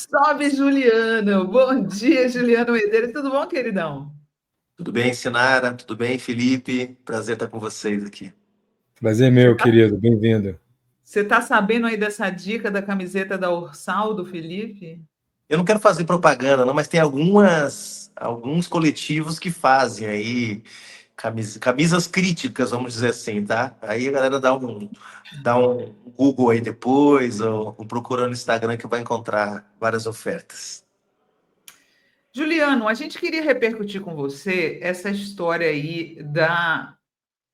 Salve, Juliano! Bom dia, Juliano Medeiros. Tudo bom, queridão? Tudo bem, Sinara? Tudo bem, Felipe? Prazer estar com vocês aqui. Prazer Você meu, está querido. Bem-vindo. sabendo aí dessa dica da camiseta da Ursal do Felipe? Eu não quero fazer propaganda, não, mas tem alguns coletivos que fazem aí camisas críticas, vamos dizer assim, tá? Aí a galera dá um Google aí depois, ou procura no Instagram que vai encontrar várias ofertas. Juliano, a gente queria repercutir com você essa história aí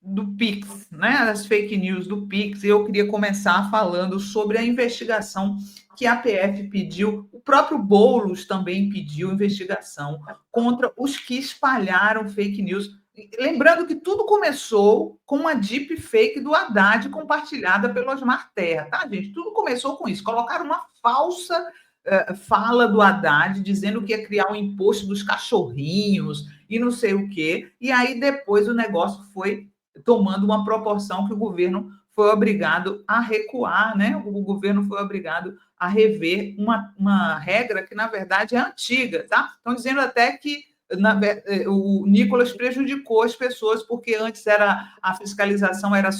do Pix, né? Das fake news do Pix. E eu queria começar falando sobre a investigação que a PF pediu, o próprio Boulos também pediu investigação contra os que espalharam fake news. Lembrando que tudo começou com uma deepfake do Haddad compartilhada pelo Osmar Terra, tá, gente? Tudo começou com isso. Colocaram uma falsa fala do Haddad dizendo que ia criar um imposto dos cachorrinhos e não sei o quê. E aí depois o negócio foi tomando uma proporção que o governo foi obrigado a recuar, né? O governo foi obrigado a rever uma regra que, na verdade, é antiga, tá? Estão dizendo até que o Nicolas prejudicou as pessoas, porque antes a fiscalização era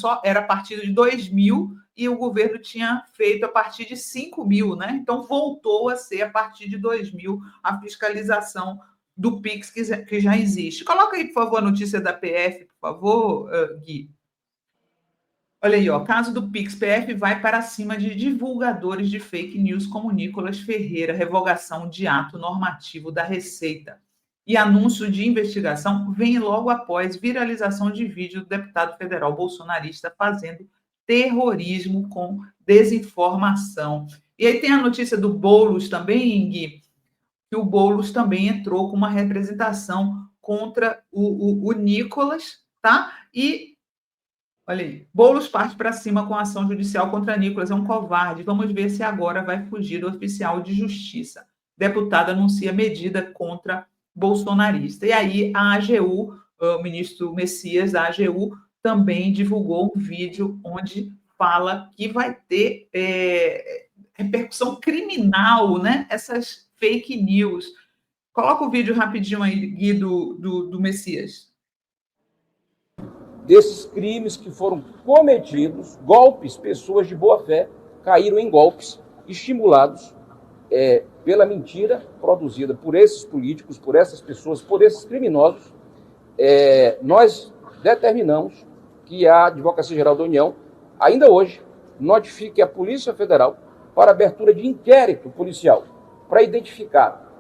a partir de 2.000 e o governo tinha feito a partir de 5.000, né? Então voltou a ser a partir de 2.000 a fiscalização do Pix que já existe. Coloca aí, por favor, a notícia da PF, por favor, Gui. Olha aí, ó, caso do Pix, PF vai para cima de divulgadores de fake news como Nicolas Ferreira, revogação de ato normativo da Receita. E anúncio de investigação vem logo após viralização de vídeo do deputado federal bolsonarista fazendo terrorismo com desinformação. E aí tem a notícia do Boulos também, Gui, que o Boulos também entrou com uma representação contra o Nicolas, tá? E, olha aí, Boulos parte para cima com a ação judicial contra Nicolas, é um covarde. Vamos ver se agora vai fugir do oficial de justiça. Deputado anuncia medida contra bolsonarista. E aí a AGU, o ministro Messias da AGU, também divulgou um vídeo onde fala que vai ter repercussão criminal, né? Essas fake news. Coloca o vídeo rapidinho aí, Gui, do Messias. Desses crimes que foram cometidos, golpes, pessoas de boa fé caíram em golpes estimulados pela mentira produzida por esses políticos, por essas pessoas, por esses criminosos. Nós determinamos que a Advocacia Geral da União, ainda hoje, notifique a Polícia Federal para abertura de inquérito policial, para identificar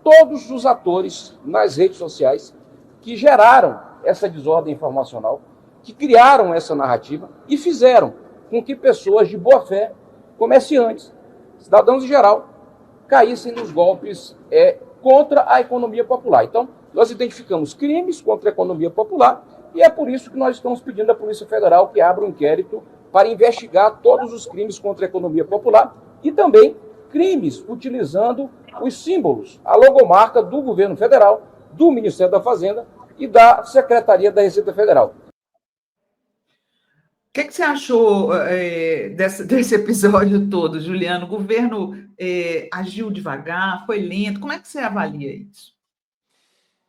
todos os atores nas redes sociais que geraram essa desordem informacional, que criaram essa narrativa e fizeram com que pessoas de boa fé, comerciantes, cidadãos em geral, caíssem nos golpes contra a economia popular. Então, nós identificamos crimes contra a economia popular e é por isso que nós estamos pedindo à Polícia Federal que abra um inquérito para investigar todos os crimes contra a economia popular e também crimes utilizando os símbolos, a logomarca do governo federal, do Ministério da Fazenda e da Secretaria da Receita Federal. O que você achou desse episódio todo, Juliano? O governo agiu devagar, foi lento? Como é que você avalia isso?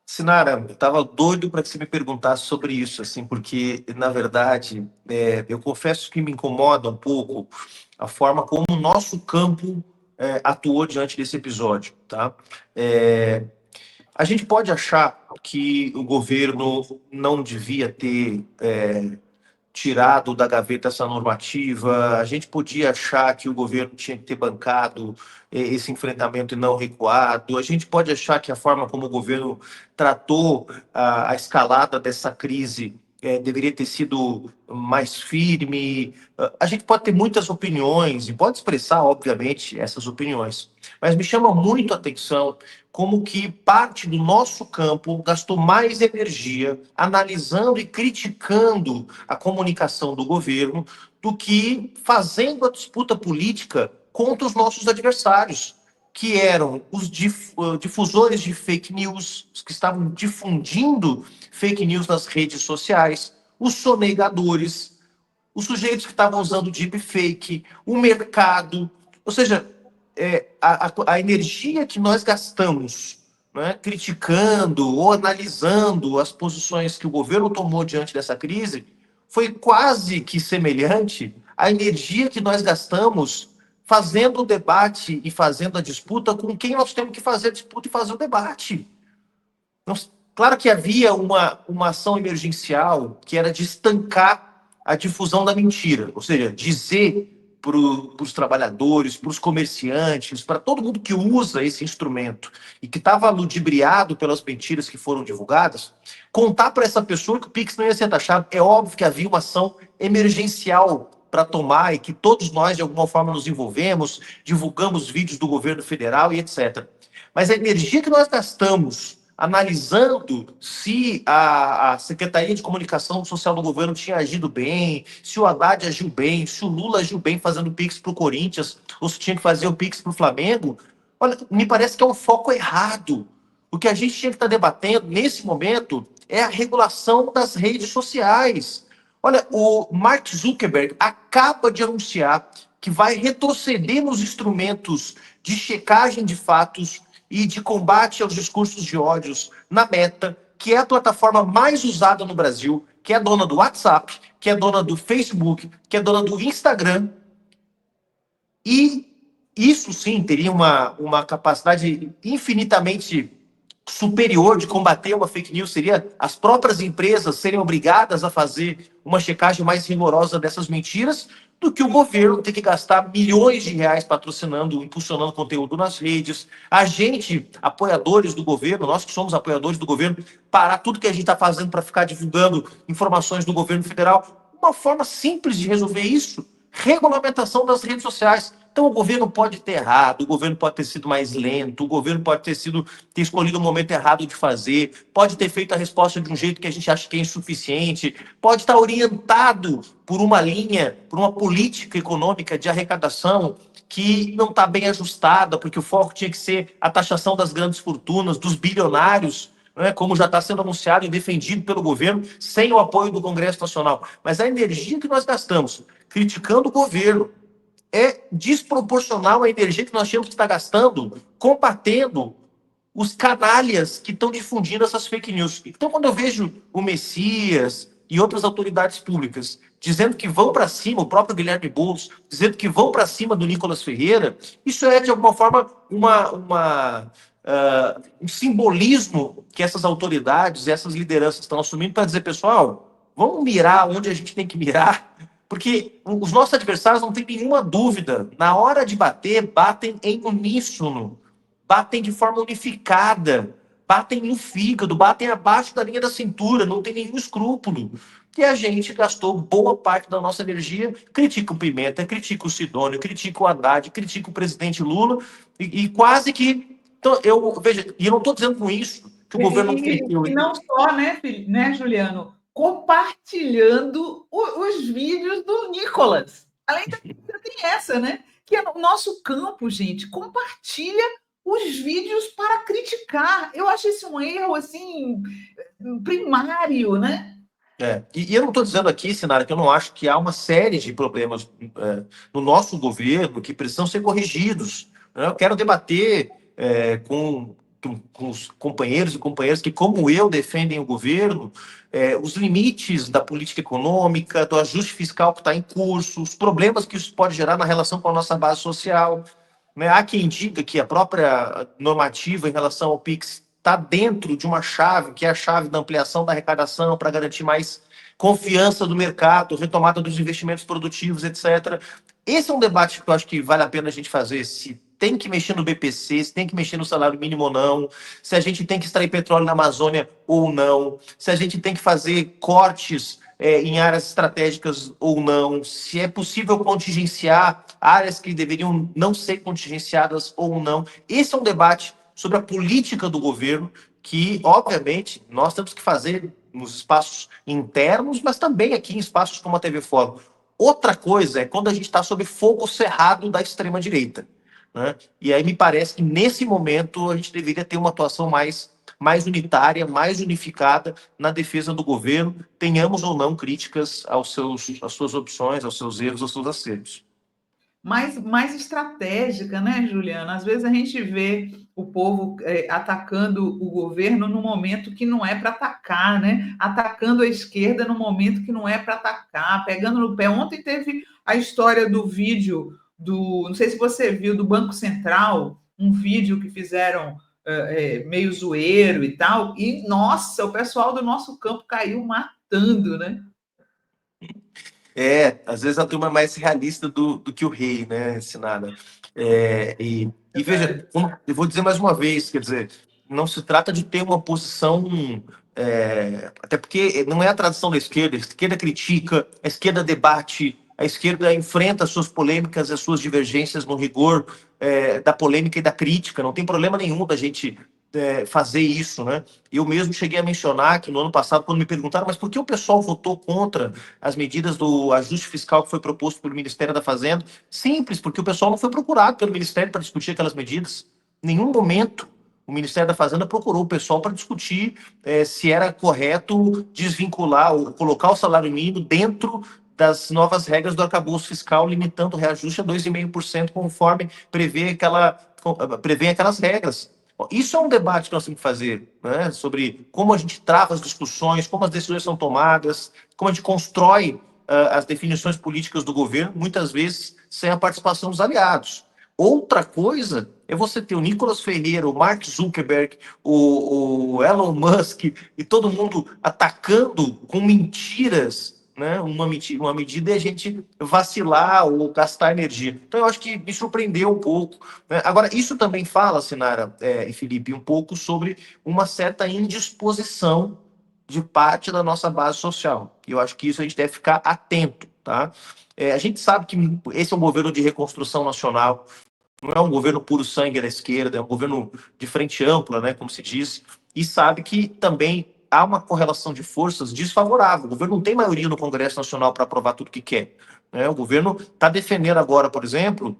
Sinara, eu estava doido para que você me perguntasse sobre isso, assim, porque, na verdade, eu confesso que me incomoda um pouco a forma como o nosso campo atuou diante desse episódio, tá? A gente pode achar que o governo não devia ter tirado da gaveta essa normativa, a gente podia achar que o governo tinha que ter bancado esse enfrentamento e não recuado, a gente pode achar que a forma como o governo tratou a escalada dessa crise deveria ter sido mais firme. A gente pode ter muitas opiniões e pode expressar, obviamente, essas opiniões, mas me chama muito a atenção como que parte do nosso campo gastou mais energia analisando e criticando a comunicação do governo do que fazendo a disputa política contra os nossos adversários, que eram os difusores de fake news, os que estavam difundindo fake news nas redes sociais, os sonegadores, os sujeitos que estavam usando deepfake, o mercado. Ou seja, a energia que nós gastamos, né, criticando ou analisando as posições que o governo tomou diante dessa crise foi quase que semelhante à energia que nós gastamos fazendo o debate e fazendo a disputa com quem nós temos que fazer a disputa e fazer o debate. Claro que havia uma ação emergencial que era de estancar a difusão da mentira, ou seja, dizer para os trabalhadores, para os comerciantes, para todo mundo que usa esse instrumento e que estava ludibriado pelas mentiras que foram divulgadas, contar para essa pessoa que o Pix não ia ser taxado. É óbvio que havia uma ação emergencial para tomar e que todos nós, de alguma forma, nos envolvemos, divulgamos vídeos do governo federal e etc. Mas a energia que nós gastamos analisando se a Secretaria de Comunicação Social do governo tinha agido bem, se o Haddad agiu bem, se o Lula agiu bem fazendo o Pix para o Corinthians, ou se tinha que fazer o Pix para o Flamengo, olha, me parece que é um foco errado. O que a gente tinha que estar debatendo nesse momento é a regulação das redes sociais. Olha, o Mark Zuckerberg acaba de anunciar que vai retroceder nos instrumentos de checagem de fatos e de combate aos discursos de ódios na Meta, que é a plataforma mais usada no Brasil, que é dona do WhatsApp, que é dona do Facebook, que é dona do Instagram. E isso sim teria uma capacidade infinitamente superior de combater uma fake news, seria as próprias empresas serem obrigadas a fazer uma checagem mais rigorosa dessas mentiras, do que o governo ter que gastar milhões de reais patrocinando, impulsionando conteúdo nas redes. A gente, apoiadores do governo, nós que somos apoiadores do governo, parar tudo que a gente está fazendo para ficar divulgando informações do governo federal. Uma forma simples de resolver isso, regulamentação das redes sociais. Então o governo pode ter errado, o governo pode ter sido mais lento, o governo pode ter escolhido o momento errado de fazer, pode ter feito a resposta de um jeito que a gente acha que é insuficiente, pode estar orientado por uma linha, por uma política econômica de arrecadação que não está bem ajustada, porque o foco tinha que ser a taxação das grandes fortunas, dos bilionários, né, como já está sendo anunciado e defendido pelo governo, sem o apoio do Congresso Nacional. Mas a energia que nós gastamos criticando o governo, é desproporcional à energia que nós temos que estar gastando combatendo os canalhas que estão difundindo essas fake news. Então, quando eu vejo o Messias e outras autoridades públicas dizendo que vão para cima, o próprio Guilherme Boulos, dizendo que vão para cima do Nicolas Ferreira, isso é, de alguma forma, um simbolismo que essas autoridades, essas lideranças estão assumindo para dizer, pessoal, vamos mirar onde a gente tem que mirar, porque os nossos adversários não têm nenhuma dúvida. Na hora de bater, batem em uníssono, batem de forma unificada, batem no fígado, batem abaixo da linha da cintura, não tem nenhum escrúpulo. E a gente gastou boa parte da nossa energia, critica o Pimenta, critica o Sidônio, critica o Haddad, critica o presidente Lula, e quase que... Então, eu não estou dizendo com isso que o governo... E não só, né, Juliano? Compartilhando os vídeos do Nicolas. Além da tem essa, né? Que é o nosso campo, gente. Compartilha os vídeos para criticar. Eu acho isso um erro, assim, primário, né? E eu não estou dizendo aqui, Sinara, que eu não acho que há uma série de problemas no nosso governo que precisam ser corrigidos. Né? Eu quero debater com os companheiros e companheiras que, como eu, defendem o governo, os limites da política econômica, do ajuste fiscal que está em curso, os problemas que isso pode gerar na relação com a nossa base social. Né? Há quem diga que a própria normativa em relação ao PIX está dentro de uma chave, que é a chave da ampliação da arrecadação para garantir mais confiança do mercado, retomada dos investimentos produtivos, etc. Esse é um debate que eu acho que vale a pena a gente fazer, se tem que mexer no BPC, se tem que mexer no salário mínimo ou não, se a gente tem que extrair petróleo na Amazônia ou não, se a gente tem que fazer cortes em áreas estratégicas ou não, se é possível contingenciar áreas que deveriam não ser contingenciadas ou não. Esse é um debate sobre a política do governo que, obviamente, nós temos que fazer nos espaços internos, mas também aqui em espaços como a TV Fórum. Outra coisa é quando a gente está sob fogo cerrado da extrema-direita. Né? E aí me parece que, nesse momento, a gente deveria ter uma atuação mais unitária, mais unificada na defesa do governo, tenhamos ou não críticas às suas opções, aos seus erros, aos seus acertos. mais estratégica, né, Juliana? Às vezes a gente vê o povo atacando o governo no momento que não é para atacar, né? Atacando a esquerda no momento que não é para atacar, pegando no pé. Ontem teve a história do vídeo não sei se você viu, do Banco Central, um vídeo que fizeram meio zoeiro e tal, e nossa, o pessoal do nosso campo caiu matando, né? Às vezes a turma é mais realista do que o rei, né, Sinara? E veja, eu vou dizer mais uma vez, quer dizer, não se trata de ter uma posição, até porque não é a tradição da esquerda. A esquerda critica, a esquerda debate, a esquerda enfrenta as suas polêmicas, as suas divergências no rigor da polêmica e da crítica. Não tem problema nenhum da gente fazer isso, né? Eu mesmo cheguei a mencionar que no ano passado, quando me perguntaram, mas por que o pessoal votou contra as medidas do ajuste fiscal que foi proposto pelo Ministério da Fazenda? Simples, porque o pessoal não foi procurado pelo Ministério para discutir aquelas medidas. Em nenhum momento o Ministério da Fazenda procurou o pessoal para discutir se era correto desvincular ou colocar o salário mínimo dentro das novas regras do arcabouço fiscal, limitando o reajuste a 2,5%, conforme prevê aquelas regras. Isso é um debate que nós temos que fazer, né? Sobre como a gente trava as discussões, como as decisões são tomadas, como a gente constrói as definições políticas do governo, muitas vezes sem a participação dos aliados. Outra coisa é você ter o Nicolas Ferreira, o Mark Zuckerberg, o Elon Musk e todo mundo atacando com mentiras, né? Uma medida é a gente vacilar ou gastar energia. Então, eu acho que me surpreendeu um pouco, né? Agora, isso também fala, Sinara e Felipe, um pouco sobre uma certa indisposição de parte da nossa base social. E eu acho que isso a gente deve ficar atento, tá? A gente sabe que esse é um governo de reconstrução nacional, não é um governo puro sangue da esquerda, é um governo de frente ampla, né, como se diz, e sabe que também há uma correlação de forças desfavorável. O governo não tem maioria no Congresso Nacional para aprovar tudo que quer, né? O governo está defendendo agora, por exemplo,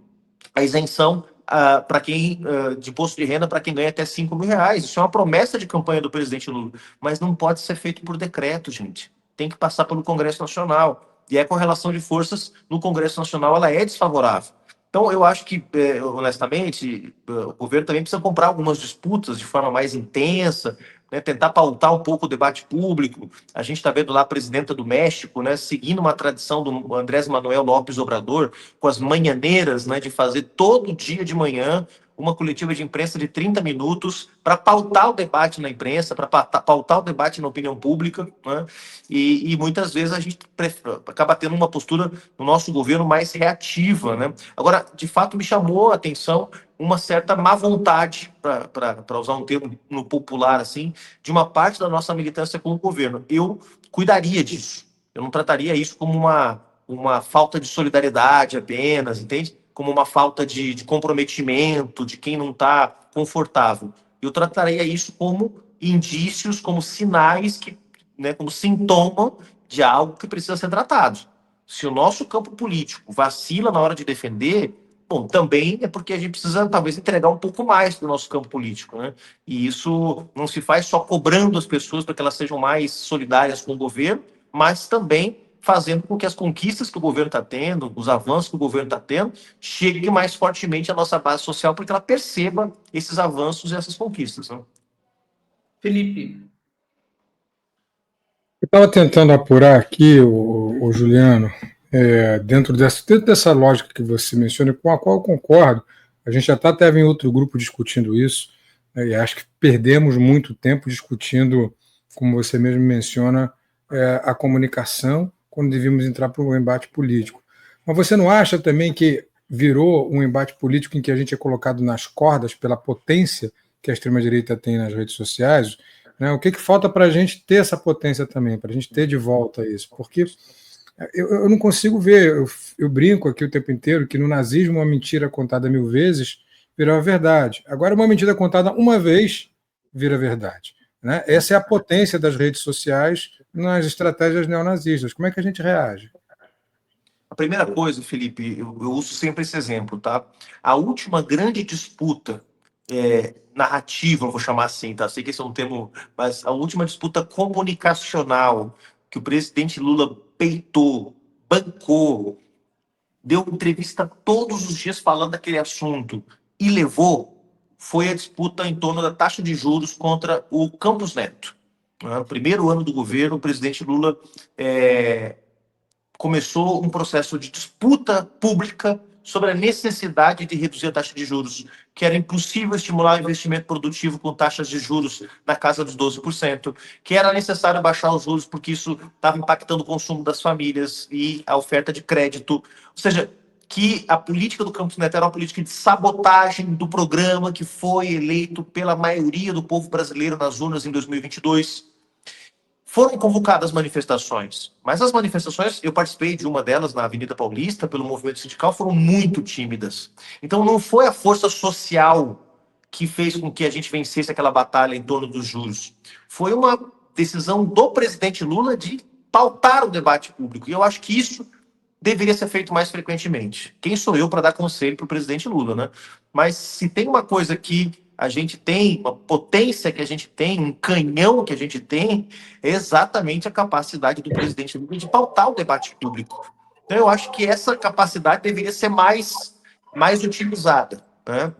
a isenção para quem de imposto de renda para quem ganha até R$ 5.000. Isso é uma promessa de campanha do presidente Lula, mas não pode ser feito por decreto, gente. Tem que passar pelo Congresso Nacional. E a correlação de forças no Congresso Nacional ela é desfavorável. Então, eu acho que, honestamente, o governo também precisa comprar algumas disputas de forma mais intensa, né, tentar pautar um pouco o debate público. A gente está vendo lá a presidenta do México, né, seguindo uma tradição do Andrés Manuel López Obrador, com as manhaneiras, né, de fazer todo dia de manhã uma coletiva de imprensa de 30 minutos para pautar o debate na imprensa, para pautar o debate na opinião pública, né? E muitas vezes a gente acaba tendo uma postura no nosso governo mais reativa, né? Agora, de fato, me chamou a atenção uma certa má vontade, para usar um termo no popular, assim, de uma parte da nossa militância com o governo. Eu cuidaria disso. Eu não trataria isso como uma falta de solidariedade apenas, entende? Como uma falta de comprometimento, de quem não está confortável. Eu trataria isso como indícios, como sinais, né, como sintoma de algo que precisa ser tratado. Se o nosso campo político vacila na hora de defender, bom, também é porque a gente precisa, talvez, entregar um pouco mais do nosso campo político, né? E isso não se faz só cobrando as pessoas para que elas sejam mais solidárias com o governo, mas também fazendo com que as conquistas que o governo está tendo, os avanços que o governo está tendo, cheguem mais fortemente à nossa base social, porque ela perceba esses avanços e essas conquistas, né? Felipe. Eu estava tentando apurar aqui, o Juliano, dentro dessa lógica que você menciona, com a qual eu concordo. A gente já estava em outro grupo discutindo isso, né, e acho que perdemos muito tempo discutindo, como você mesmo menciona, a comunicação, quando devíamos entrar para um embate político. Mas você não acha também que virou um embate político em que a gente é colocado nas cordas pela potência que a extrema-direita tem nas redes sociais? Né? O que falta para a gente ter essa potência também, para a gente ter de volta isso? Porque eu não consigo ver, eu brinco aqui o tempo inteiro que no nazismo uma mentira contada 1000 vezes virou a verdade. Agora uma mentira contada uma vez vira verdade. Né? Essa é a potência das redes sociais nas estratégias neonazistas. Como é que a gente reage? A primeira coisa, Felipe, eu uso sempre esse exemplo, tá? A última grande disputa narrativa, vou chamar assim, tá? Sei que esse é um termo, mas a última disputa comunicacional que o presidente Lula peitou, bancou, deu entrevista todos os dias falando daquele assunto e levou foi a disputa em torno da taxa de juros contra o Campos Neto. No primeiro ano do governo, o presidente Lula começou um processo de disputa pública sobre a necessidade de reduzir a taxa de juros, que era impossível estimular o investimento produtivo com taxas de juros na casa dos 12%, que era necessário baixar os juros porque isso estava impactando o consumo das famílias e a oferta de crédito. Ou seja, que a política do Campos Neto era uma política de sabotagem do programa que foi eleito pela maioria do povo brasileiro nas urnas em 2022. Foram convocadas manifestações, mas as manifestações, eu participei de uma delas na Avenida Paulista, pelo movimento sindical, foram muito tímidas. Então não foi a força social que fez com que a gente vencesse aquela batalha em torno dos juros. Foi uma decisão do presidente Lula de pautar o debate público. E eu acho que isso deveria ser feito mais frequentemente. Quem sou eu para dar conselho para o presidente Lula, né? Mas se tem uma coisa que a gente tem, uma potência que a gente tem, um canhão que a gente tem, é exatamente a capacidade do presidente Lula de pautar o debate público. Então, eu acho que essa capacidade deveria ser mais utilizada, né?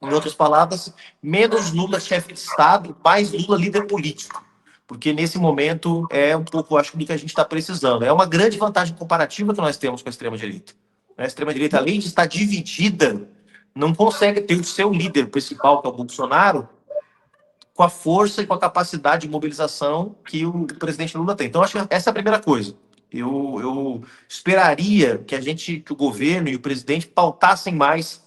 Em outras palavras, menos Lula chefe de Estado, mais Lula líder político. Porque nesse momento é um pouco, acho, do que a gente está precisando. É uma grande vantagem comparativa que nós temos com a extrema-direita. A extrema-direita, além de estar dividida, não consegue ter o seu líder principal, que é o Bolsonaro, com a força e com a capacidade de mobilização que o presidente Lula tem. Então, acho que essa é a primeira coisa. Eu esperaria que o governo e o presidente pautassem mais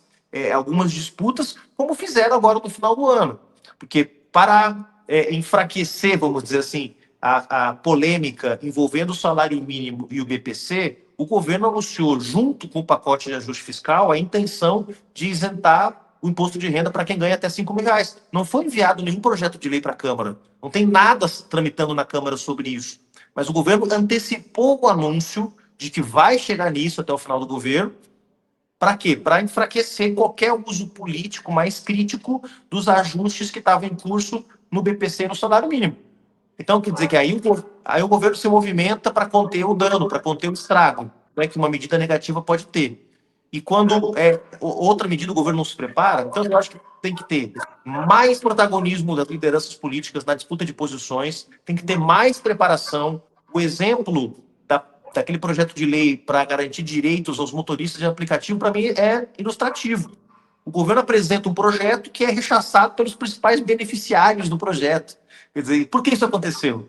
algumas disputas, como fizeram agora no final do ano. Porque para enfraquecer, vamos dizer assim, a polêmica envolvendo o salário mínimo e o BPC, o governo anunciou, junto com o pacote de ajuste fiscal, a intenção de isentar o imposto de renda para quem ganha até R$ 5.000. Não foi enviado nenhum projeto de lei para a Câmara. Não tem nada tramitando na Câmara sobre isso. Mas o governo antecipou o anúncio de que vai chegar nisso até o final do governo. Para quê? Para enfraquecer qualquer uso político mais crítico dos ajustes que estavam em curso no BPC e no salário mínimo. Então, quer dizer que aí o governo se movimenta para conter o dano, para conter o estrago, né, que uma medida negativa pode ter. E quando outra medida o governo não se prepara, então eu acho que tem que ter mais protagonismo das lideranças políticas na disputa de posições, tem que ter mais preparação. O exemplo daquele projeto de lei para garantir direitos aos motoristas de aplicativo, para mim, é ilustrativo. O governo apresenta um projeto que é rechaçado pelos principais beneficiários do projeto. Quer dizer, por que isso aconteceu?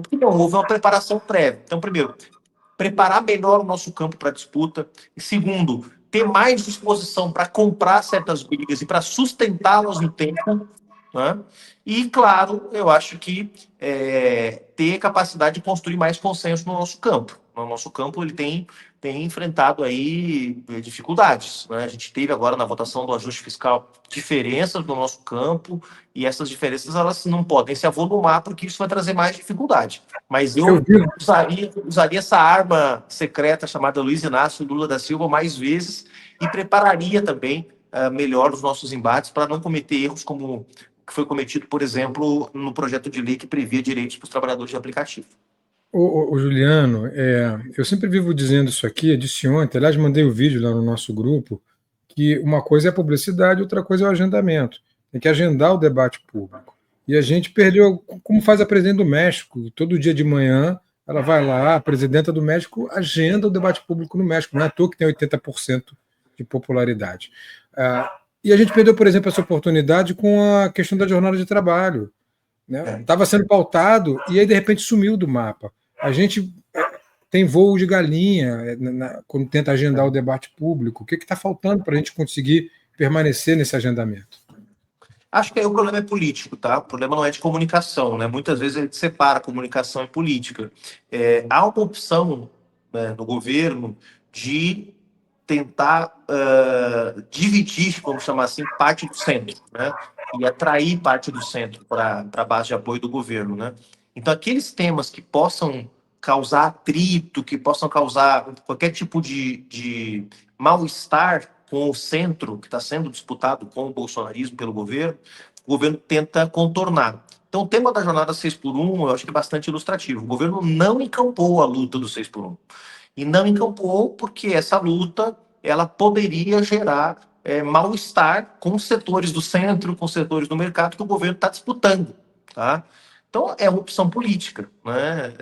Porque não houve uma preparação prévia. Então, primeiro, preparar melhor o nosso campo para disputa. E segundo, ter mais disposição para comprar certas brigas e para sustentá-las no tempo. Né? E, claro, eu acho que ter capacidade de construir mais consenso no nosso campo. No nosso campo, ele tem enfrentado aí dificuldades. Né? A gente teve agora na votação do ajuste fiscal diferenças no nosso campo, e essas diferenças elas não podem se avolumar, porque isso vai trazer mais dificuldade. Mas eu usaria essa arma secreta chamada Luiz Inácio Lula da Silva mais vezes e prepararia também melhor os nossos embates para não cometer erros como que foi cometido, por exemplo, no projeto de lei que previa direitos para os trabalhadores de aplicativo. Ô, Juliano, eu sempre vivo dizendo isso aqui, disse ontem, aliás, mandei o vídeo lá no nosso grupo, que uma coisa é a publicidade, outra coisa é o agendamento. Tem que agendar o debate público. E a gente perdeu, como faz a presidente do México, todo dia de manhã ela vai lá, a presidenta do México agenda o debate público no México, não é à toa que tem 80% de popularidade. E a gente perdeu, por exemplo, essa oportunidade com a questão da jornada de trabalho. Estava sendo pautado e aí, de repente, sumiu do mapa. A gente tem voo de galinha quando tenta agendar o debate público. O que está faltando para a gente conseguir permanecer nesse agendamento? Acho que aí o problema é político, tá? O problema não é de comunicação, né? Muitas vezes a gente separa comunicação e política. Há uma opção, né, no governo de tentar dividir, vamos chamar assim, parte do centro, né? E atrair parte do centro para a base de apoio do governo, né? Então, aqueles temas que possam causar atrito, que possam causar qualquer tipo de mal-estar com o centro, que está sendo disputado com o bolsonarismo pelo governo, o governo tenta contornar. Então, o tema da jornada 6x1, eu acho que é bastante ilustrativo. O governo não encampou a luta do 6x1. E não encampou porque essa luta ela poderia gerar mal-estar com os setores do centro, com os setores do mercado que o governo está disputando. Tá? Então, é uma opção política, né?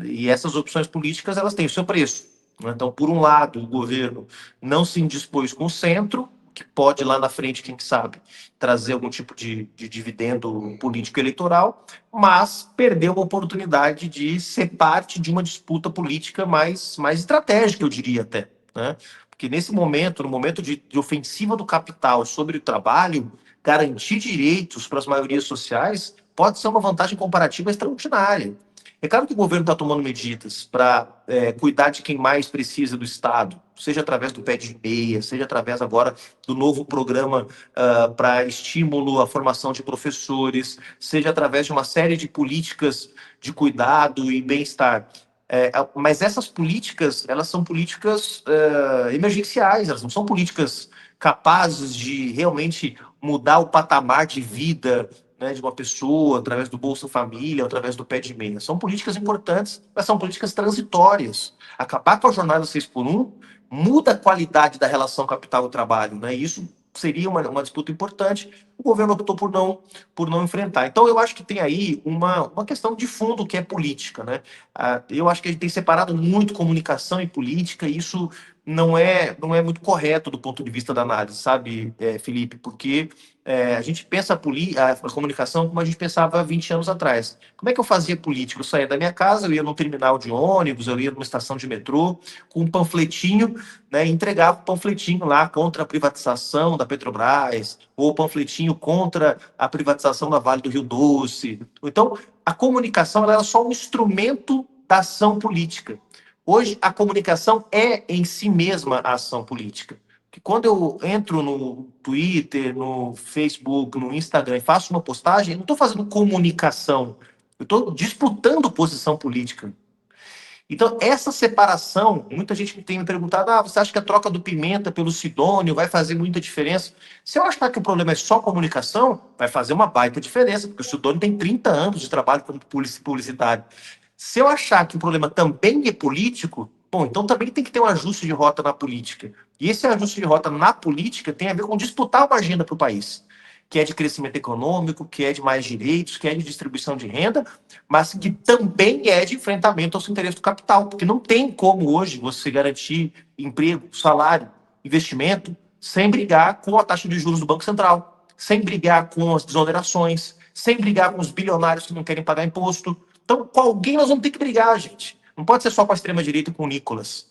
E essas opções políticas elas têm o seu preço. Né? Então, por um lado, o governo não se indispôs com o centro, que pode lá na frente, quem sabe, trazer algum tipo de dividendo político eleitoral, mas perdeu a oportunidade de ser parte de uma disputa política mais estratégica, eu diria até. Né? Porque nesse momento, no momento de ofensiva do capital sobre o trabalho, garantir direitos para as maiorias sociais pode ser uma vantagem comparativa extraordinária. É claro que o governo está tomando medidas para cuidar de quem mais precisa do Estado, seja através do pé de meia, seja através agora do novo programa para estímulo à formação de professores, seja através de uma série de políticas de cuidado e bem-estar. Mas essas políticas, elas são políticas emergenciais, elas não são políticas capazes de realmente mudar o patamar de vida, né, de uma pessoa, através do Bolsa Família, através do pé de meia. São políticas importantes, mas são políticas transitórias. Acabar com a jornada 6x1 muda a qualidade da relação capital-trabalho, né? E isso seria uma disputa importante. O governo optou por não enfrentar. Então, eu acho que tem aí uma questão de fundo que é política, né? Eu acho que a gente tem separado muito comunicação e política, e isso não é muito correto do ponto de vista da análise, sabe, Felipe? Porque a gente pensa a comunicação como a gente pensava há 20 anos atrás. Como é que eu fazia política? Eu saía da minha casa, eu ia num terminal de ônibus, eu ia numa estação de metrô, com um panfletinho, né, e entregava o panfletinho lá contra a privatização da Petrobras, ou o panfletinho contra a privatização da Vale do Rio Doce. Então, a comunicação ela era só um instrumento da ação política. Hoje, a comunicação é em si mesma a ação política. Que quando eu entro no Twitter, no Facebook, no Instagram e faço uma postagem, eu não estou fazendo comunicação, eu estou disputando posição política. Então, essa separação, muita gente tem me perguntado, você acha que a troca do Pimenta pelo Sidônio vai fazer muita diferença? Se eu achar que o problema é só comunicação, vai fazer uma baita diferença, porque o Sidônio tem 30 anos de trabalho como publicitário. Se eu achar que o problema também é político, bom, então também tem que ter um ajuste de rota na política. E esse ajuste de rota na política tem a ver com disputar uma agenda para o país, que é de crescimento econômico, que é de mais direitos, que é de distribuição de renda, mas que também é de enfrentamento aos interesses do capital, porque não tem como hoje você garantir emprego, salário, investimento, sem brigar com a taxa de juros do Banco Central, sem brigar com as desonerações, sem brigar com os bilionários que não querem pagar imposto. Então, com alguém nós vamos ter que brigar, gente. Não pode ser só com a extrema-direita e com o Nicolas.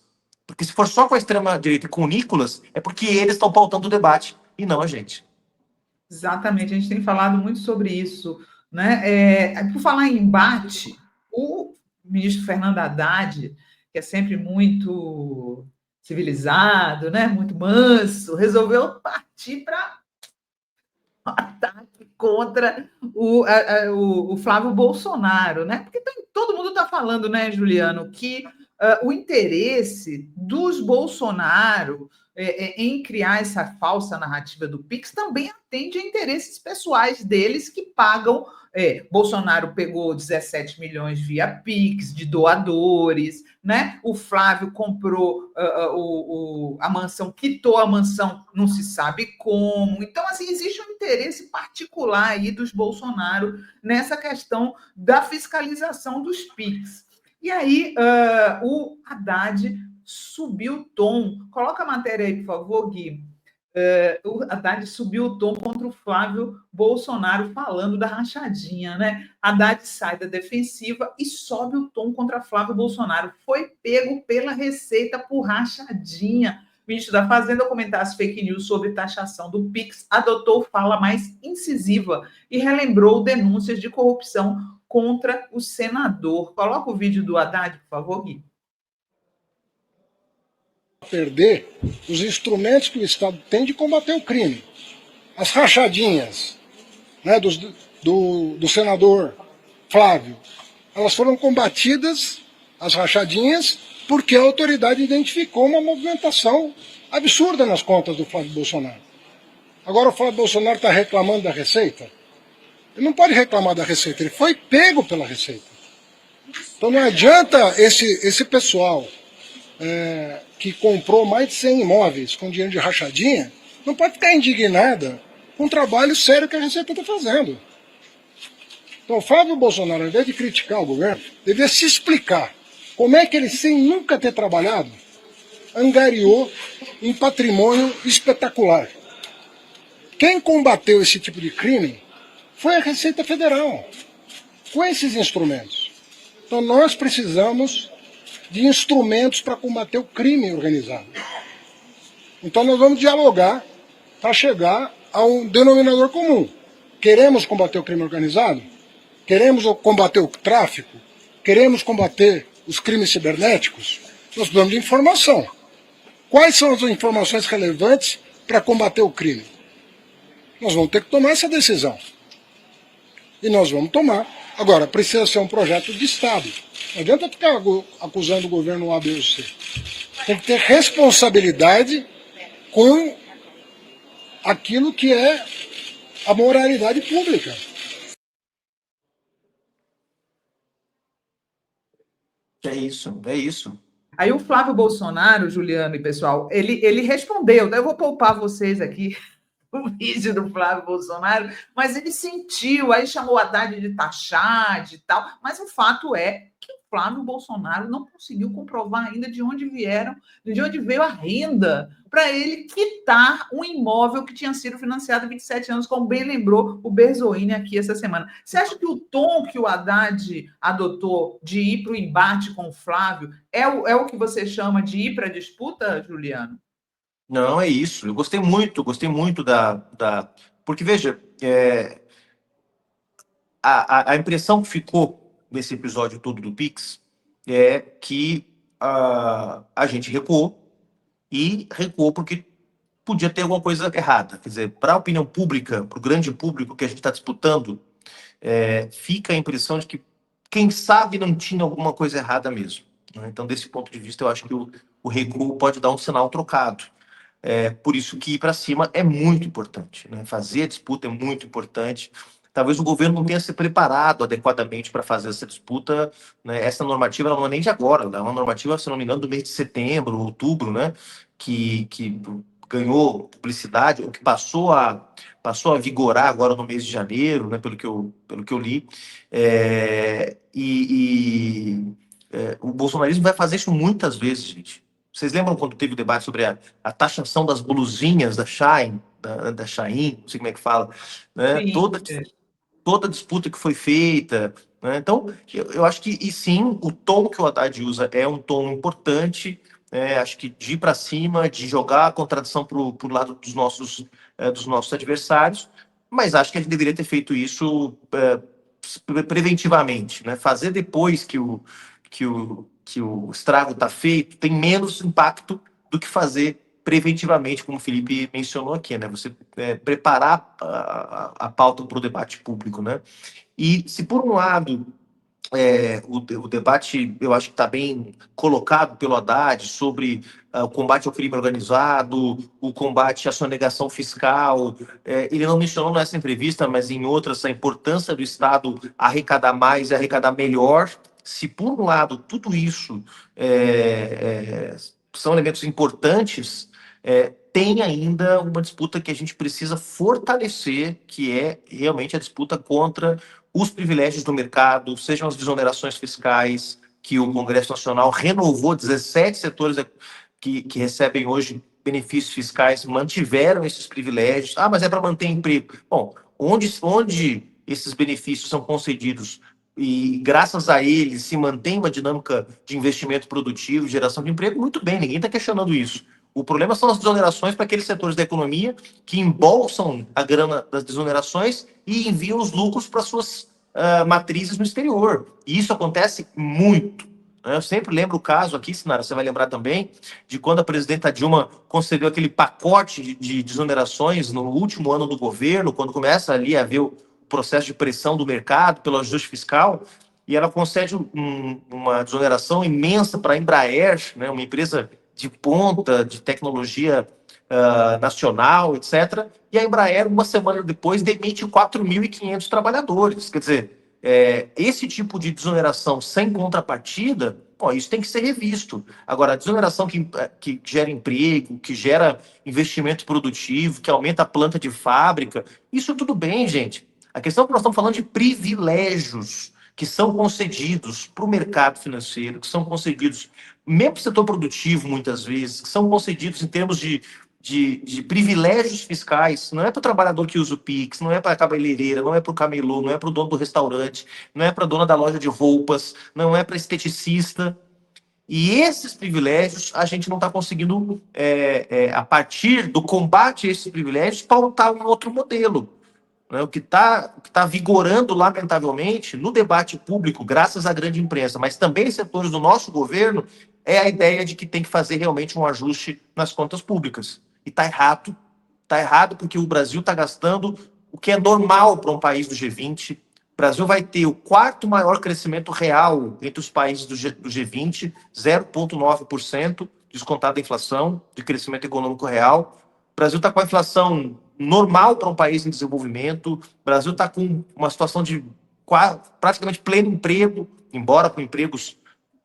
Porque se for só com a extrema-direita e com o Nicolas, é porque eles estão pautando o debate, e não a gente. Exatamente, a gente tem falado muito sobre isso. Né? Por falar em embate, o ministro Fernando Haddad, que é sempre muito civilizado, né? Muito manso, resolveu partir para ataque contra o Flávio Bolsonaro, né? Porque todo mundo está falando, né, Juliano, que o interesse dos Bolsonaro em criar essa falsa narrativa do Pix também atende a interesses pessoais deles que pagam. Bolsonaro pegou 17 milhões via Pix de doadores, né? O Flávio comprou a mansão, quitou a mansão, não se sabe como. Então, assim, existe um interesse particular aí dos Bolsonaro nessa questão da fiscalização dos Pix. E aí, o Haddad subiu o tom. Coloca a matéria aí, por favor, Gui. O Haddad subiu o tom contra o Flávio Bolsonaro, falando da rachadinha, né? Haddad sai da defensiva e sobe o tom contra Flávio Bolsonaro. Foi pego pela Receita por rachadinha. O ministro da Fazenda, ao comentar as fake news sobre taxação do Pix, adotou fala mais incisiva e relembrou denúncias de corrupção contra o senador. Coloca o vídeo do Haddad, por favor, Gui. Perder os instrumentos que o Estado tem de combater o crime. As rachadinhas, né, do senador Flávio, elas foram combatidas, as rachadinhas, porque a autoridade identificou uma movimentação absurda nas contas do Flávio Bolsonaro. Agora o Flávio Bolsonaro está reclamando da Receita? Ele não pode reclamar da Receita, ele foi pego pela Receita. Então não adianta esse pessoal que comprou mais de 100 imóveis com dinheiro de rachadinha, não pode ficar indignada com o trabalho sério que a Receita está fazendo. Então, o Flávio Bolsonaro, ao invés de criticar o governo, devia se explicar como é que ele, sem nunca ter trabalhado, angariou um patrimônio espetacular. Quem combateu esse tipo de crime foi a Receita Federal, com esses instrumentos. Então, nós precisamos de instrumentos para combater o crime organizado. Então, nós vamos dialogar para chegar a um denominador comum. Queremos combater o crime organizado? Queremos combater o tráfico? Queremos combater os crimes cibernéticos? Nós precisamos de informação. Quais são as informações relevantes para combater o crime? Nós vamos ter que tomar essa decisão. E nós vamos tomar. Agora, precisa ser um projeto de Estado. Não adianta ficar acusando o governo A, B ou C. Tem que ter responsabilidade com aquilo que é a moralidade pública. É isso, é isso. Aí o Flávio Bolsonaro, Juliano e pessoal, ele respondeu, eu vou poupar vocês aqui o vídeo do Flávio Bolsonaro, mas ele sentiu, aí chamou a Haddad de taxade e tal, mas o fato é que o Flávio Bolsonaro não conseguiu comprovar ainda de onde veio a renda para ele quitar um imóvel que tinha sido financiado há 27 anos, como bem lembrou o Berzoini aqui essa semana. Você acha que o tom que o Haddad adotou de ir para o embate com o Flávio é o que você chama de ir para a disputa, Juliano? Não, é isso. Eu gostei muito Porque, veja, a impressão que ficou nesse episódio todo do Pix é que a gente recuou, e recuou porque podia ter alguma coisa errada. Quer dizer, para a opinião pública, para o grande público que a gente está disputando, fica a impressão de que, quem sabe, não tinha alguma coisa errada mesmo. Né? Então, desse ponto de vista, eu acho que o recuo pode dar um sinal trocado. Por isso que ir para cima é muito importante. Né? Fazer a disputa é muito importante. Talvez o governo não tenha se preparado adequadamente para fazer essa disputa. Né? Essa normativa não é nem de agora, é uma normativa, se não me engano, do mês de setembro, outubro, né? que ganhou publicidade, ou que passou a vigorar agora no mês de janeiro, né? pelo que eu li. O bolsonarismo vai fazer isso muitas vezes, gente. Vocês lembram quando teve o debate sobre a taxação das blusinhas da Shein, da Shein, não sei como é que fala, né? Sim. Toda disputa que foi feita, né? Então, eu acho que, e sim, o tom que o Haddad usa é um tom importante, acho que de ir para cima, de jogar a contradição para o lado dos nossos adversários, mas acho que a gente deveria ter feito isso preventivamente, né? Fazer depois que o estrago está feito tem menos impacto do que fazer preventivamente, como o Felipe mencionou aqui, né? Você preparar a pauta para o debate público, né? E se por um lado o debate, eu acho que está bem colocado pelo Haddad sobre o combate ao crime organizado, o combate à sonegação fiscal. Ele não mencionou nessa entrevista, mas em outras, a importância do Estado arrecadar mais e arrecadar melhor. Se, por um lado, tudo isso são elementos importantes, tem ainda uma disputa que a gente precisa fortalecer, que é realmente a disputa contra os privilégios do mercado, sejam as desonerações fiscais, que o Congresso Nacional renovou, 17 setores que recebem hoje benefícios fiscais, mantiveram esses privilégios. Mas é para manter emprego. Bom, onde esses benefícios são concedidos e graças a eles se mantém uma dinâmica de investimento produtivo, geração de emprego, muito bem, ninguém está questionando isso. O problema são as desonerações para aqueles setores da economia que embolsam a grana das desonerações e enviam os lucros para suas matrizes no exterior. E isso acontece muito. Né? Eu sempre lembro o caso aqui, Sinara, você vai lembrar também, de quando a presidenta Dilma concedeu aquele pacote de desonerações no último ano do governo, quando começa ali a haver o processo de pressão do mercado pelo ajuste fiscal, e ela concede uma desoneração imensa para a Embraer, né? Uma empresa de ponta, de tecnologia nacional, etc. E a Embraer, uma semana depois, demite 4.500 trabalhadores. Quer dizer, esse tipo de desoneração sem contrapartida Pô, isso tem que ser revisto. Agora, a desoneração que gera emprego, que gera investimento produtivo, que aumenta a planta de fábrica, isso tudo bem, gente. A questão é que nós estamos falando de privilégios que são concedidos para o mercado financeiro, que são concedidos mesmo para o setor produtivo, muitas vezes, que são concedidos em termos de privilégios fiscais. Não é para o trabalhador que usa o Pix, não é para a cabeleireira, não é para o camelô, não é para o dono do restaurante, não é para a dona da loja de roupas, não é para esteticista. E esses privilégios a gente não está conseguindo, a partir do combate a esses privilégios, pautar um outro modelo. Né? O que tá vigorando, lamentavelmente, no debate público, graças à grande imprensa, mas também em setores do nosso governo, é a ideia de que tem que fazer realmente um ajuste nas contas públicas. E está errado. Está errado porque o Brasil está gastando o que é normal para um país do G20. O Brasil vai ter o quarto maior crescimento real entre os países do G20, 0,9%, descontado a inflação, de crescimento econômico real. O Brasil está com a inflação normal para um país em desenvolvimento. O Brasil está com uma situação de praticamente pleno emprego, embora com empregos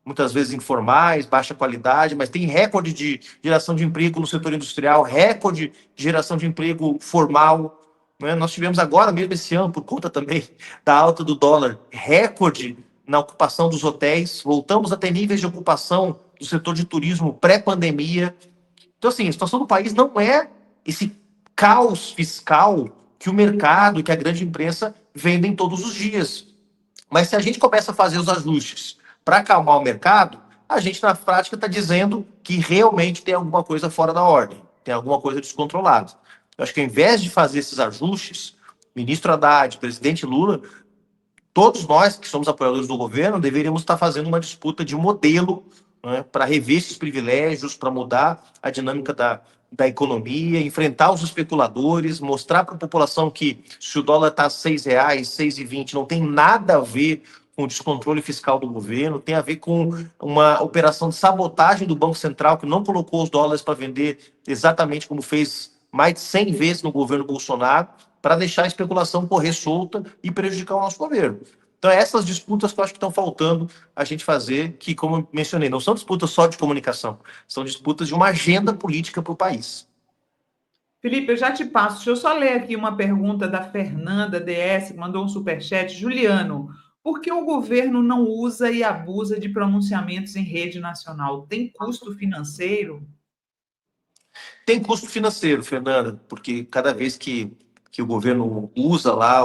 muitas vezes informais, baixa qualidade, mas tem recorde de geração de emprego no setor industrial, recorde de geração de emprego formal. Né? Nós tivemos agora, mesmo esse ano, por conta também da alta do dólar, recorde na ocupação dos hotéis. Voltamos a ter níveis de ocupação do setor de turismo pré-pandemia. Então, assim, a situação do país não é esse caos fiscal que o mercado, que a grande imprensa vendem todos os dias. Mas se a gente começa a fazer os ajustes para acalmar o mercado, a gente, na prática, está dizendo que realmente tem alguma coisa fora da ordem, tem alguma coisa descontrolada. Eu acho que, ao invés de fazer esses ajustes, ministro Haddad, presidente Lula, todos nós que somos apoiadores do governo deveríamos estar fazendo uma disputa de modelo, né, para rever esses privilégios, para mudar a dinâmica da economia, enfrentar os especuladores, mostrar para a população que se o dólar está a R$6, R$6,20, não tem nada a ver com o descontrole fiscal do governo, tem a ver com uma operação de sabotagem do Banco Central, que não colocou os dólares para vender exatamente como fez mais de 100 vezes no governo Bolsonaro, para deixar a especulação correr solta e prejudicar o nosso governo. Então, essas disputas que eu acho que estão faltando a gente fazer, que, como eu mencionei, não são disputas só de comunicação, são disputas de uma agenda política para o país. Felipe, eu já te passo. Deixa eu só ler aqui uma pergunta da Fernanda DS, que mandou um superchat. Juliano, por que o governo não usa e abusa de pronunciamentos em rede nacional? Tem custo financeiro? Tem custo financeiro, Fernanda, porque cada vez que o governo usa lá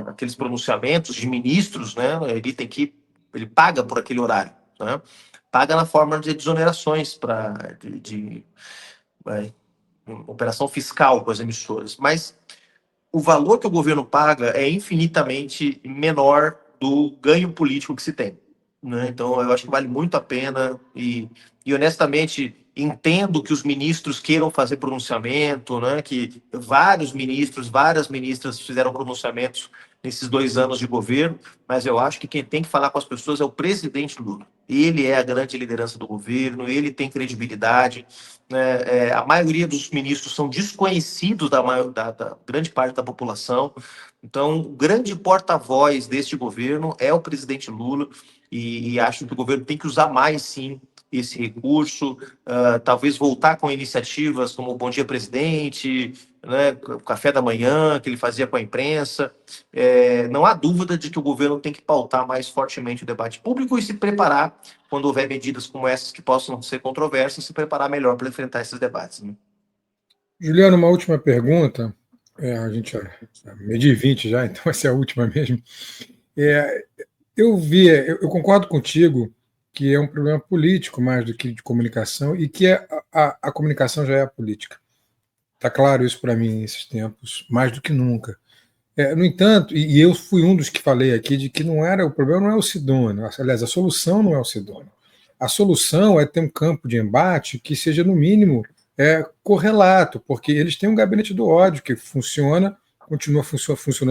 aqueles pronunciamentos de ministros, né, ele paga por aquele horário, né? Paga na forma de desonerações de operação fiscal com as emissoras, mas o valor que o governo paga é infinitamente menor do ganho político que se tem, né? Então, eu acho que vale muito a pena e honestamente, entendo que os ministros queiram fazer pronunciamento, né? Que vários ministros, várias ministras fizeram pronunciamentos nesses 2 anos de governo, mas eu acho que quem tem que falar com as pessoas é o presidente Lula. Ele é a grande liderança do governo, ele tem credibilidade, né? A maioria dos ministros são desconhecidos da grande parte da população. Então, o grande porta-voz deste governo é o presidente Lula e acho que o governo tem que usar mais, sim, esse recurso, talvez voltar com iniciativas como o Bom Dia Presidente, né, o café da manhã que ele fazia com a imprensa. Não há dúvida de que o governo tem que pautar mais fortemente o debate público e se preparar, quando houver medidas como essas que possam ser controversas, se preparar melhor para enfrentar esses debates. Né? Juliano, uma última pergunta. A gente é meio-dia 20 já, então vai ser a última mesmo. Eu concordo contigo que é um problema político mais do que de comunicação e que a comunicação já é a política. Está claro isso para mim nesses tempos, mais do que nunca. No entanto, e eu fui um dos que falei aqui de que o problema não é o Sidônio, aliás, a solução não é o Sidônio. A solução é ter um campo de embate que seja, no mínimo, correlato, porque eles têm um gabinete do ódio que funcionou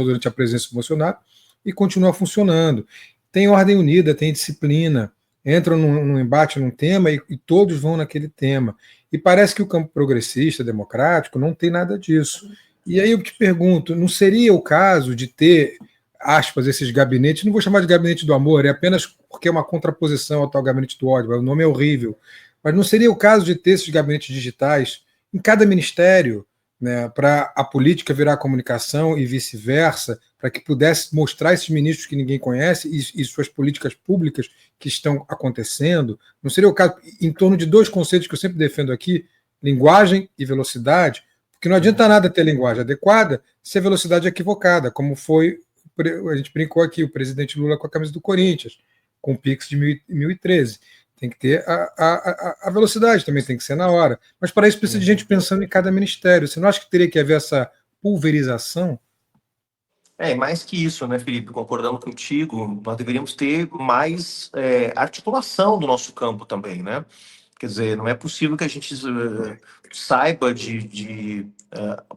durante a presidência do Bolsonaro e continua funcionando. Tem ordem unida, tem disciplina, entram num embate, num tema e todos vão naquele tema. E parece que o campo progressista, democrático, não tem nada disso. E aí eu te pergunto, não seria o caso de ter aspas, esses gabinetes, não vou chamar de gabinete do amor, é apenas porque é uma contraposição ao tal gabinete do ódio, o nome é horrível, mas não seria o caso de ter esses gabinetes digitais em cada ministério, né, para a política virar a comunicação e vice-versa, para que pudesse mostrar esses ministros que ninguém conhece e suas políticas públicas que estão acontecendo? Não seria o caso, em torno de dois conceitos que eu sempre defendo aqui, linguagem e velocidade, porque não adianta nada ter linguagem adequada se a velocidade é equivocada, como foi, a gente brincou aqui, o presidente Lula com a camisa do Corinthians, com o Pix de 2013. Tem que ter a velocidade, também tem que ser na hora. Mas para isso precisa de gente pensando em cada ministério. Você não acha que teria que haver essa pulverização? Mais que isso, né, Felipe? Concordando contigo, nós deveríamos ter mais articulação do nosso campo também, né? Quer dizer, não é possível que a gente saiba de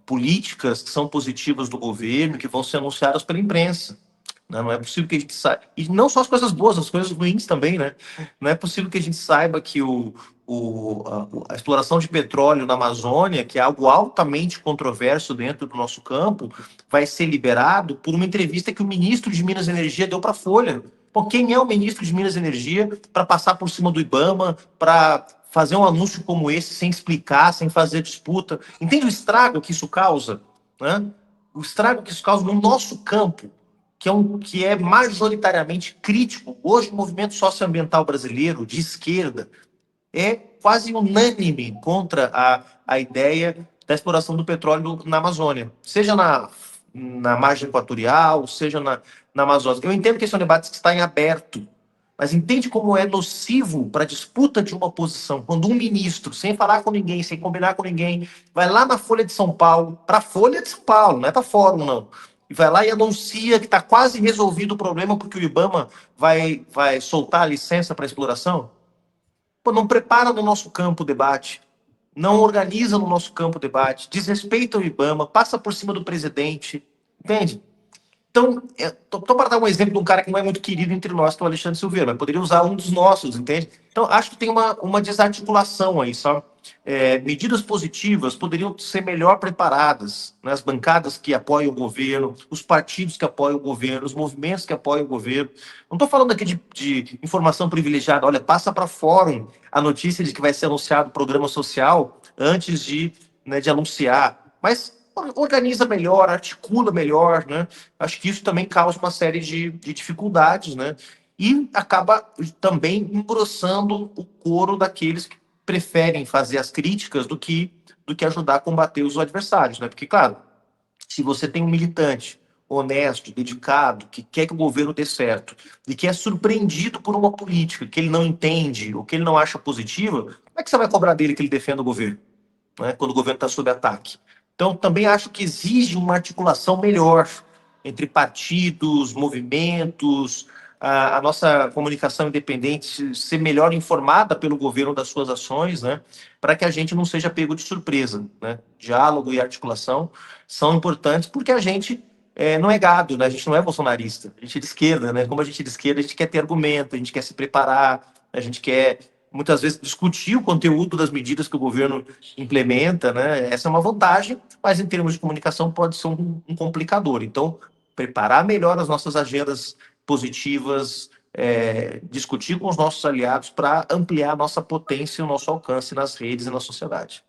políticas que são positivas do governo, que vão ser anunciadas pela imprensa. Não é possível que a gente saiba. E não só as coisas boas, as coisas ruins também, né? Não é possível que a gente saiba que a exploração de petróleo na Amazônia, que é algo altamente controverso dentro do nosso campo, vai ser liberado por uma entrevista que o ministro de Minas e Energia deu para a Folha. Bom, quem é o ministro de Minas e Energia para passar por cima do IBAMA, para fazer um anúncio como esse sem explicar, sem fazer disputa? Entende o estrago que isso causa? Né? O estrago que isso causa no nosso campo, que é majoritariamente crítico. Hoje, o movimento socioambiental brasileiro, de esquerda, é quase unânime contra a ideia da exploração do petróleo na Amazônia, seja na margem equatorial, seja na Amazônia. Eu entendo que esse é um debate que está em aberto, mas entende como é nocivo para a disputa de uma posição, quando um ministro, sem falar com ninguém, sem combinar com ninguém, vai lá na Folha de São Paulo, para a Folha de São Paulo, não é para fórum, não, e vai lá e anuncia que está quase resolvido o problema porque o IBAMA vai soltar a licença para exploração? Pô, não prepara no nosso campo o debate, não organiza no nosso campo o debate, desrespeita o IBAMA, passa por cima do presidente, entende? Então, tô para dar um exemplo de um cara que não é muito querido entre nós, que é o Alexandre Silveira, mas poderia usar um dos nossos, entende? Então, acho que tem uma desarticulação aí, sabe? Medidas positivas poderiam ser melhor preparadas, né? As bancadas que apoiam o governo, os partidos que apoiam o governo, os movimentos que apoiam o governo. Não estou falando aqui de informação privilegiada. Olha, passa para fórum a notícia de que vai ser anunciado o programa social antes de anunciar. Mas organiza melhor, articula melhor, né? Acho que isso também causa uma série de dificuldades, né? E acaba também engrossando o coro daqueles que preferem fazer as críticas do que ajudar a combater os adversários, né? Porque, claro, se você tem um militante honesto, dedicado, que quer que o governo dê certo e que é surpreendido por uma política que ele não entende ou que ele não acha positiva, como é que você vai cobrar dele que ele defenda o governo, né? Quando o governo está sob ataque? Então, também acho que exige uma articulação melhor entre partidos, movimentos, a nossa comunicação independente ser melhor informada pelo governo das suas ações, né, para que a gente não seja pego de surpresa, né? Diálogo e articulação são importantes porque a gente não é gado, né? A gente não é bolsonarista, a gente é de esquerda, né? Como a gente é de esquerda, a gente quer ter argumento, a gente quer se preparar, a gente quer muitas vezes discutir o conteúdo das medidas que o governo implementa, né? Essa é uma vantagem, mas em termos de comunicação pode ser um complicador. Então, preparar melhor as nossas agendas positivas, discutir com os nossos aliados para ampliar a nossa potência e o nosso alcance nas redes e na sociedade.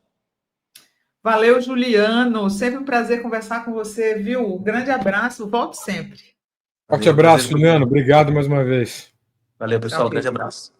Valeu, Juliano. Sempre um prazer conversar com você, viu? Grande abraço, volte sempre. Forte abraço, Juliano. Obrigado mais uma vez. Valeu, pessoal. Grande abraço.